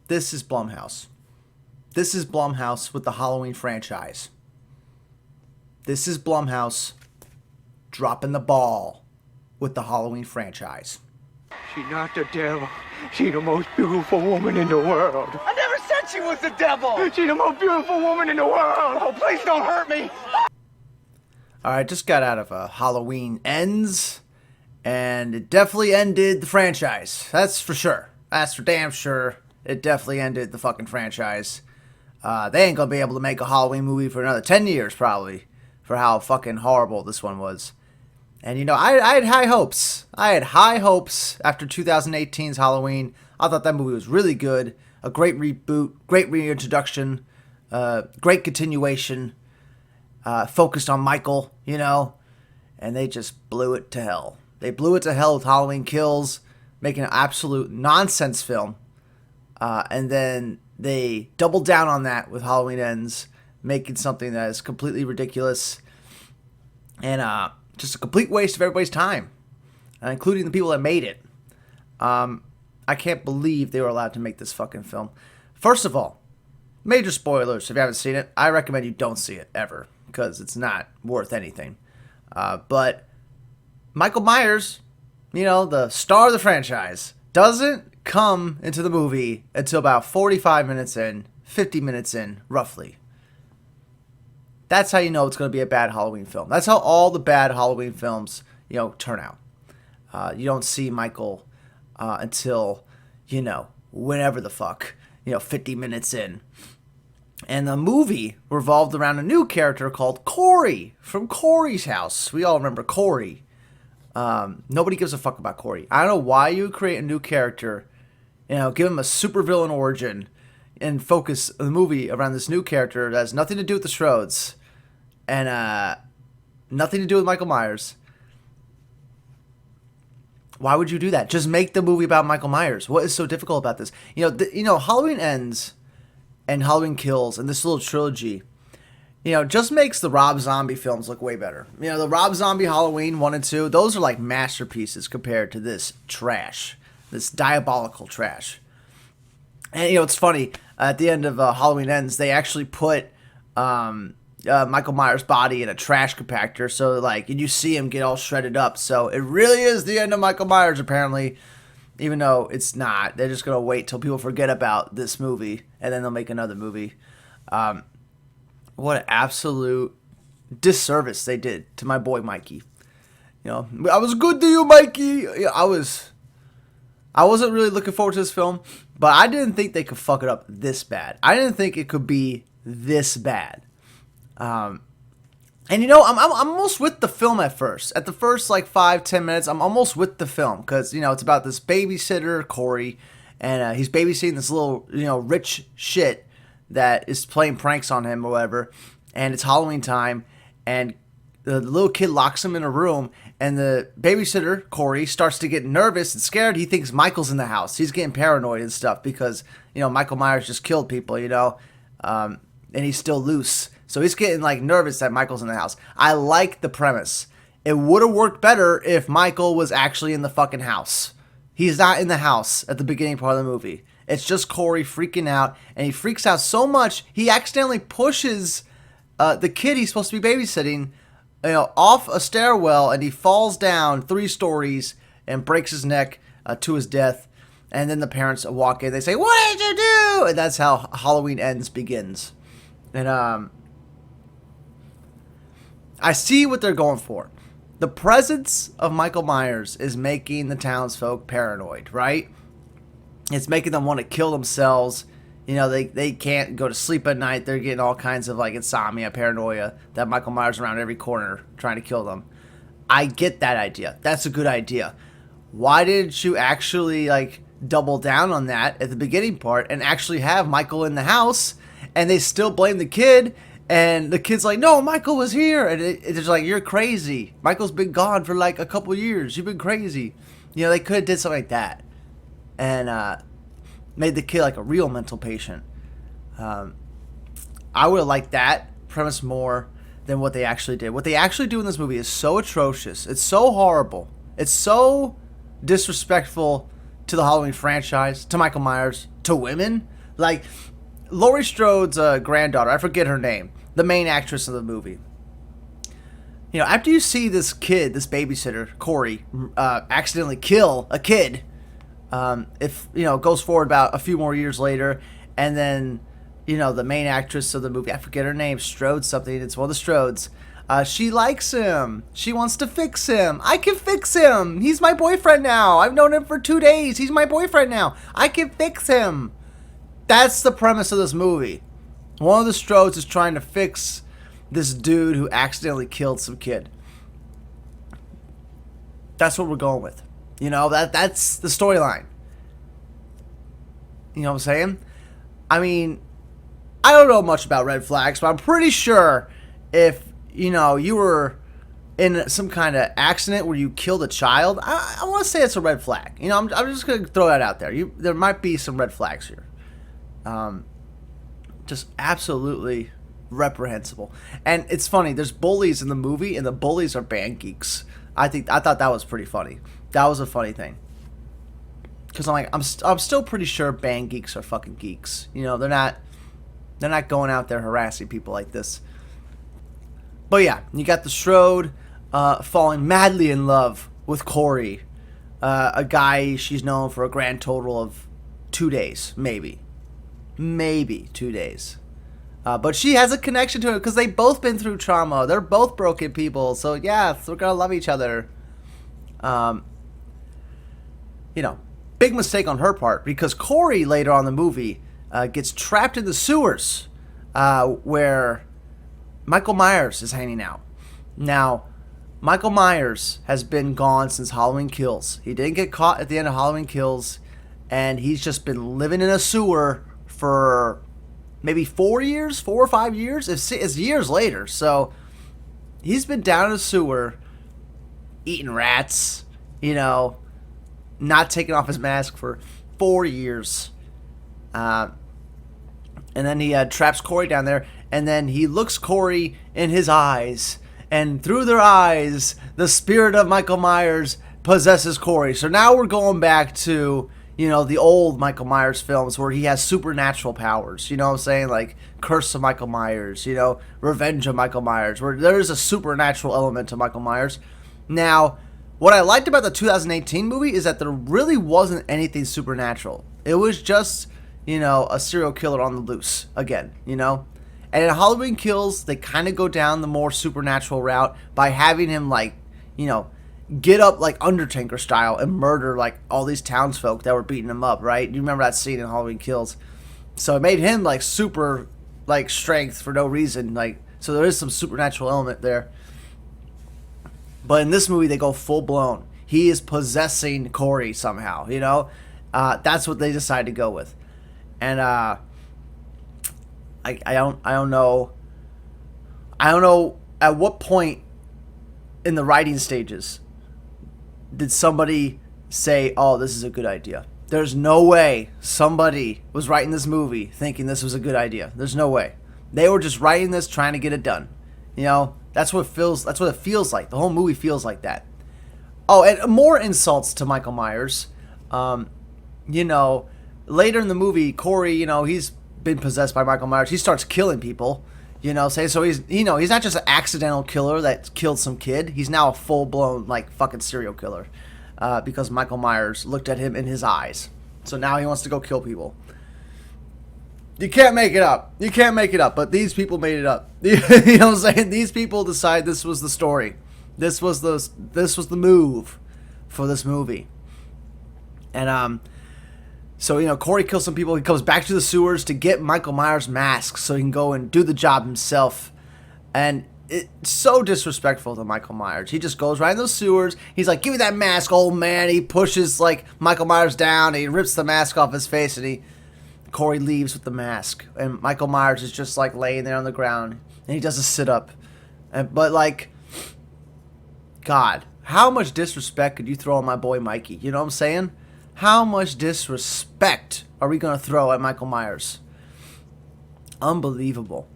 This is Blumhouse. This is Blumhouse with the Halloween franchise. This is Blumhouse dropping the ball with the Halloween franchise. She's not the devil. She's the most beautiful woman in the world. I never said she was the devil! She's the most beautiful woman in the world. Oh, please don't hurt me. Alright, just got out of Halloween Ends, and it definitely ended the franchise. That's for sure. That's for damn sure. It definitely ended the fucking franchise. They ain't gonna be able to make a Halloween movie for another 10 years, probably, for how fucking horrible this one was. And, you know, I had high hopes. I had high hopes after 2018's Halloween. I thought that movie was really good. A great reboot, great reintroduction, great continuation, focused on Michael, you know, and they just blew it to hell. They blew it to hell with Halloween Kills, making an absolute nonsense film. And then they doubled down on that with Halloween Ends, making something that is completely ridiculous and just a complete waste of everybody's time, including the people that made it. I can't believe they were allowed to make this fucking film. First of all, major spoilers. If you haven't seen it, I recommend you don't see it ever, because it's not worth anything. But Michael Myers, you know, the star of the franchise, doesn't come into the movie until about 45 minutes in, 50 minutes in, roughly. That's how you know it's going to be a bad Halloween film. That's how all the bad Halloween films, you know, turn out. You don't see Michael until, you know, whenever the fuck, you know, 50 minutes in. And the movie revolved around a new character called Corey from Corey's House. We all remember Corey. Nobody gives a fuck about Corey. I don't know why you would create a new character, you know, give him a supervillain origin, and focus the movie around this new character that has nothing to do with the Schroeds, and nothing to do with Michael Myers. Why would you do that? Just make the movie about Michael Myers. What is so difficult about this? You know, Halloween Ends and Halloween Kills and this little trilogy, you know, just makes the Rob Zombie films look way better. You know, the Rob Zombie Halloween 1 and 2, those are like masterpieces compared to this trash, this diabolical trash. And, you know, it's funny, at the end of Halloween Ends, they actually put Michael Myers' body in a trash compactor, so, like, and you see him get all shredded up. So it really is the end of Michael Myers, apparently, even though it's not. They're just going to wait till people forget about this movie, and then they'll make another movie. What an absolute disservice they did to my boy Mikey. You know, I was good to you, Mikey. I wasn't really looking forward to this film, but I didn't think they could fuck it up this bad. I didn't think it could be this bad. And you know, I'm almost with the film at first. At the first, like, 5-10 minutes, I'm almost with the film. Because, you know, it's about this babysitter, Corey, and he's babysitting this little, you know, rich shit that is playing pranks on him or whatever. And it's Halloween time, and the little kid locks him in a room, and the babysitter, Corey, starts to get nervous and scared. He thinks Michael's in the house. He's getting paranoid and stuff because, you know, Michael Myers just killed people, you know, and he's still loose. So he's getting, like, nervous that Michael's in the house. I like the premise. It would have worked better if Michael was actually in the fucking house. He's not in the house at the beginning part of the movie. It's just Corey freaking out, and he freaks out so much, he accidentally pushes the kid he's supposed to be babysitting, you know, off a stairwell, and he falls down 3 stories and breaks his neck to his death. And then the parents walk in, they say, "What did you do?" And that's how Halloween Ends begins. And I see what they're going for. The presence of Michael Myers is making the townsfolk paranoid, right? It's making them want to kill themselves. You know, they can't go to sleep at night. They're getting all kinds of, like, insomnia, paranoia, that Michael Myers is around every corner trying to kill them. I get that idea. That's a good idea. Why didn't you actually, like, double down on that at the beginning part and actually have Michael in the house, and they still blame the kid, and the kid's like, "No, Michael was here," and it's like, "You're crazy. Michael's been gone for, like, a couple years. You've been crazy." You know, they could have did something like that. And made the kid like a real mental patient. I would have liked that premise more than what they actually did. What they actually do in this movie is so atrocious. It's so horrible. It's so disrespectful to the Halloween franchise, to Michael Myers, to women. Like, Laurie Strode's granddaughter, I forget her name, the main actress of the movie. You know, after you see this kid, this babysitter, Corey, accidentally kill a kid, if, you know, it goes forward about a few more years later, and then, you know, the main actress of the movie, I forget her name, Strode something, it's one of the Strodes, she likes him. She wants to fix him. I can fix him. He's my boyfriend now. I've known him for 2 days. He's my boyfriend now. I can fix him. That's the premise of this movie. One of the Strodes is trying to fix this dude who accidentally killed some kid. That's what we're going with. You know, that's the storyline. You know what I'm saying? I mean, I don't know much about red flags, but I'm pretty sure if, you know, you were in some kind of accident where you killed a child, I want to say it's a red flag. You know, I'm just going to throw that out there. There might be some red flags here. Just absolutely reprehensible. And it's funny, there's bullies in the movie, and the bullies are band geeks. I thought that was pretty funny. That was a funny thing. Because I'm still pretty sure band geeks are fucking geeks. You know, they're not going out there harassing people like this. But yeah, you got the Strode falling madly in love with Corey, a guy she's known for a grand total of 2 days, maybe 2 days. But she has a connection to him because they've both been through trauma. They're both broken people, so yeah, they're gonna love each other. You know, big mistake on her part, because Corey later on in the movie gets trapped in the sewers where Michael Myers is hanging out. Now, Michael Myers has been gone since Halloween Kills. He didn't get caught at the end of Halloween Kills, and he's just been living in a sewer for maybe 4 or 5 years. It's years later. So he's been down in a sewer, eating rats, you know, not taking off his mask for 4 years. And then he traps Corey down there, and then he looks Corey in his eyes, and through their eyes, the spirit of Michael Myers possesses Corey. So now we're going back to, you know, the old Michael Myers films where he has supernatural powers. You know what I'm saying? Like Curse of Michael Myers, you know, Revenge of Michael Myers, where there's a supernatural element to Michael Myers. Now, what I liked about the 2018 movie is that there really wasn't anything supernatural. It was just, you know, a serial killer on the loose again, you know? And in Halloween Kills, they kind of go down the more supernatural route by having him, like, you know, get up like Undertaker style and murder like all these townsfolk that were beating him up, right? You remember that scene in Halloween Kills? So it made him like super like strength for no reason, like, so there is some supernatural element there. But in this movie, they go full blown. He is possessing Corey somehow, you know? That's what they decide to go with. And I don't know at what point in the writing stages did somebody say, oh, this is a good idea. There's no way somebody was writing this movie thinking this was a good idea. There's no way. They were just writing this trying to get it done. You know, that's what it feels like. The whole movie feels like that. Oh, and more insults to Michael Myers. You know, later in the movie, Corey, you know, he's been possessed by Michael Myers. He starts killing people, you know, so he's, you know, he's not just an accidental killer that killed some kid. He's now a full-blown, like, fucking serial killer because Michael Myers looked at him in his eyes. So now he wants to go kill people. You can't make it up. You can't make it up, but these people made it up. You know what I'm saying? These people decide this was the story. This was the move for this movie. And, so, you know, Corey kills some people. He comes back to the sewers to get Michael Myers' mask so he can go and do the job himself. And it's so disrespectful to Michael Myers. He just goes right in those sewers. He's like, give me that mask, old man. He pushes, like, Michael Myers down. And he rips the mask off his face. And Corey leaves with the mask. And Michael Myers is just, like, laying there on the ground. And he does a sit-up. But, like, God, how much disrespect could you throw on my boy Mikey? You know what I'm saying? How much disrespect are we going to throw at Michael Myers? Unbelievable.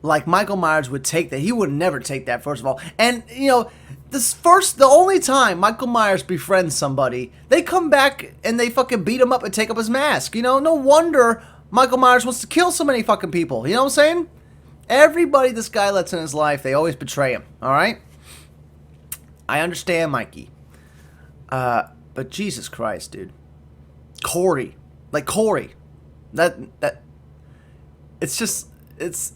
Like, Michael Myers would take that. He would never take that, first of all. And, you know, the only time Michael Myers befriends somebody, they come back and they fucking beat him up and take up his mask. You know, no wonder Michael Myers wants to kill so many fucking people. You know what I'm saying? Everybody this guy lets in his life, they always betray him. All right? I understand, Mikey. But Jesus Christ, dude. Corey. Like, Corey. It's...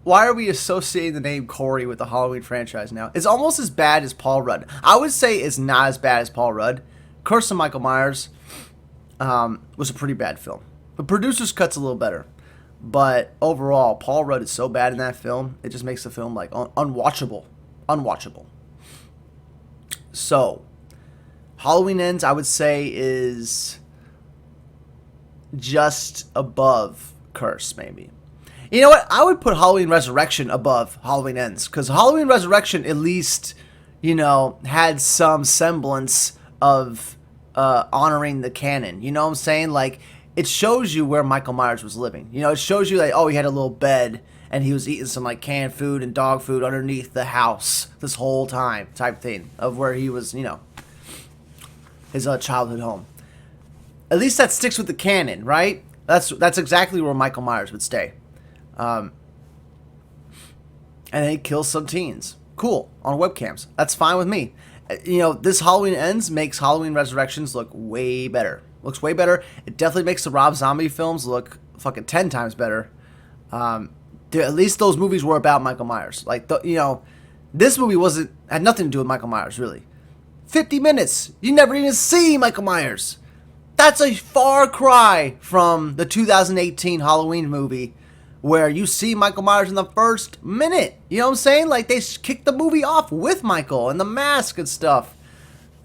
Why are we associating the name Corey with the Halloween franchise now? It's almost as bad as Paul Rudd. I would say it's not as bad as Paul Rudd. Curse of Michael Myers was a pretty bad film. The producer's cut's a little better. But overall, Paul Rudd is so bad in that film, it just makes the film, like, unwatchable. Unwatchable. So, Halloween Ends, I would say, is just above Curse, maybe. You know what? I would put Halloween Resurrection above Halloween Ends. Because Halloween Resurrection at least, you know, had some semblance of honoring the canon. You know what I'm saying? Like, it shows you where Michael Myers was living. You know, it shows you that, oh, he had a little bed and he was eating some, like, canned food and dog food underneath the house this whole time type thing of where he was, you know, his childhood home. At least that sticks with the canon, right? That's exactly where Michael Myers would stay. And then he kills some teens. Cool. On webcams. That's fine with me. You know, this Halloween Ends makes Halloween Resurrections look way better. Looks way better. It definitely makes the Rob Zombie films look fucking 10 times better. At least those movies were about Michael Myers. Like, you know, this movie had nothing to do with Michael Myers, really. 50 minutes. You never even see Michael Myers. That's a far cry from the 2018 Halloween movie where you see Michael Myers in the first minute. You know what I'm saying? Like, they kicked the movie off with Michael and the mask and stuff.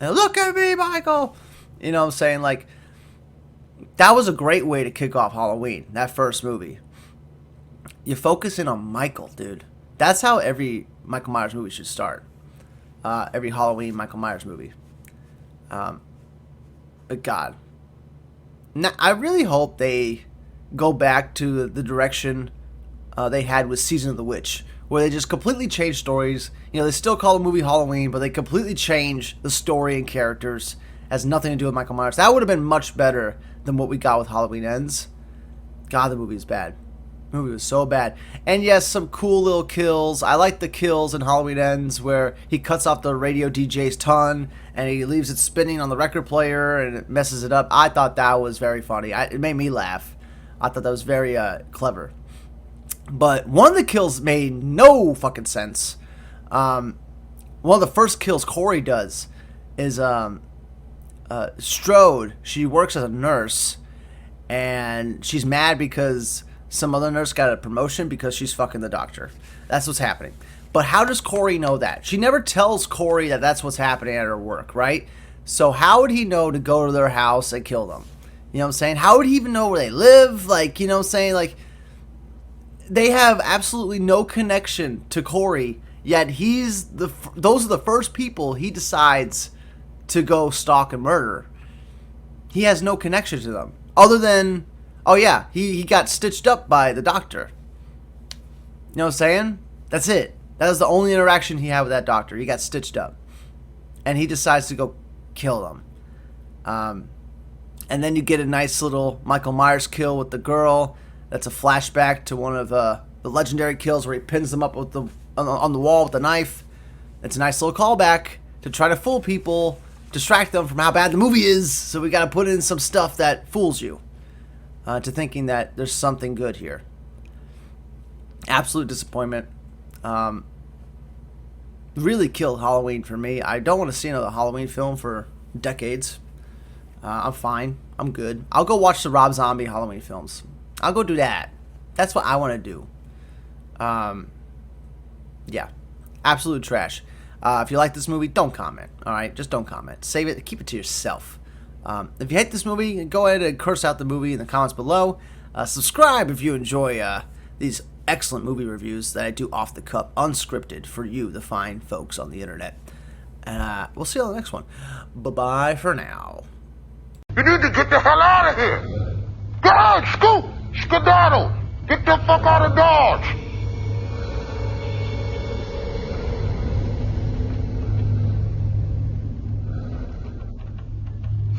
And look at me, Michael. You know what I'm saying? Like, that was a great way to kick off Halloween, that first movie. You focus in on Michael, dude. That's how every Michael Myers movie should start. Every Halloween Michael Myers movie. But God. Now, I really hope they go back to the direction they had with Season of the Witch, where they just completely change stories. You know, they still call the movie Halloween, but they completely change the story and characters. It has nothing to do with Michael Myers. That would have been much better than what we got with Halloween Ends. God, the movie is bad. The movie was so bad. And yes, some cool little kills. I like the kills in Halloween Ends where he cuts off the radio DJ's tongue and he leaves it spinning on the record player and it messes it up. I thought that was very funny. It made me laugh. I thought that was very clever. But one of the kills made no fucking sense. One of the first kills Corey does is Strode. She works as a nurse, and she's mad because some other nurse got a promotion because she's fucking the doctor. That's what's happening. But how does Corey know that? She never tells Corey that that's what's happening at her work, right? So how would he know to go to their house and kill them? You know what I'm saying? How would he even know where they live? Like, you know what I'm saying? Like, they have absolutely no connection to Corey, yet those are the first people he decides to go stalk and murder. He has no connection to them. Other than, oh yeah, he got stitched up by the doctor. You know what I'm saying? That's it. That was the only interaction he had with that doctor. He got stitched up. And he decides to go kill them. And then you get a nice little Michael Myers kill with the girl. That's a flashback to one of the legendary kills where he pins them up with on the wall with the knife. It's a nice little callback to try to fool people, distract them from how bad the movie is. So we got to put in some stuff that fools you to thinking that there's something good here. Absolute disappointment. Really killed Halloween for me. I don't want to see another Halloween film for decades. I'm fine. I'm good. I'll go watch the Rob Zombie Halloween films. I'll go do that. That's what I want to do. Yeah. Absolute trash. If you like this movie, don't comment. Alright? Just don't comment. Save it. Keep it to yourself. If you hate this movie, go ahead and curse out the movie in the comments below. Subscribe if you enjoy these excellent movie reviews that I do off the cup, unscripted, for you, the fine folks on the internet. And we'll see you on the next one. Bye-bye for now. You need to get the hell out of here. Get out, scoot, skedaddle. Get the fuck out of Dodge.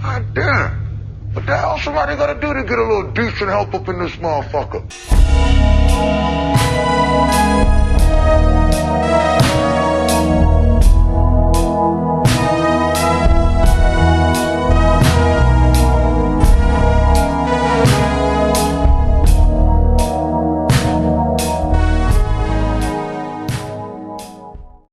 God damn. the hell somebody gotta do to get a little decent help up in this motherfucker?